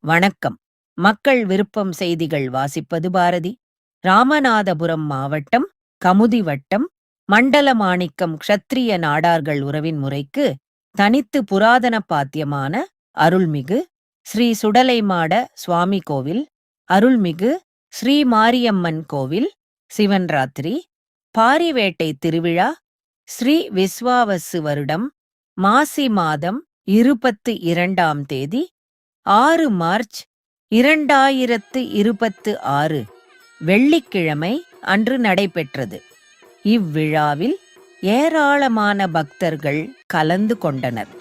வணக்கம். மக்கள் விருப்பம் செய்திகள் வாசிப்பது பாரதி. ராமநாதபுரம் மாவட்டம் கமுதி வட்டம் மண்டலமாணிக்கம் க்ஷத்திரிய நாடார்கள் உறவின் முறைக்கு தனித்து புராதன பாத்தியமான அருள்மிகு ஸ்ரீ சுடலைமாட சுவாமி கோவில், அருள்மிகு ஸ்ரீ மாரியம்மன் கோவில், சிவன் ராத்திரி, பாரிவேட்டை திருவிழா ஸ்ரீ விஸ்வாவசு வருடம் மாசி மாதம் 22ஆம் தேதி 6 மார்ச் 2026 வெள்ளிக்கிழமை அன்று நடைபெற்றது. இவ்விழாவில் ஏராளமான பக்தர்கள் கலந்து கொண்டனர்.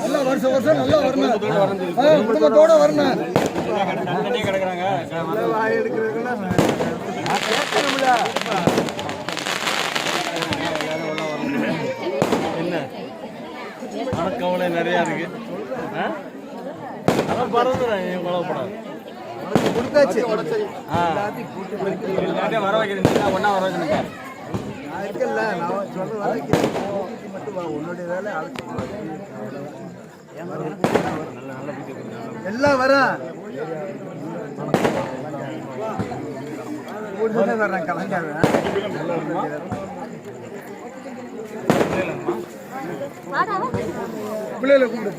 நல்லா வருஷம் வருஷம் நல்லா வரணும், குடும்பத்தோட வரணும். என்ன மனக்கவலை நிறையா இருக்கு. அதான் பறந்துடுறேன் கொலைப்படாது கொடுத்தாச்சு. எல்லாத்தையும் வர வைக்கிறேன், ஒன்றா வர வைக்கணும். இருக்குல்ல, நான் சொல்ற வேலைக்கு மட்டும் வா, உன்னுடைய வேலை எல்லாம் வர வர்றேன் கலஞ்சாவேன். பிள்ளைகளை கூப்பிடு.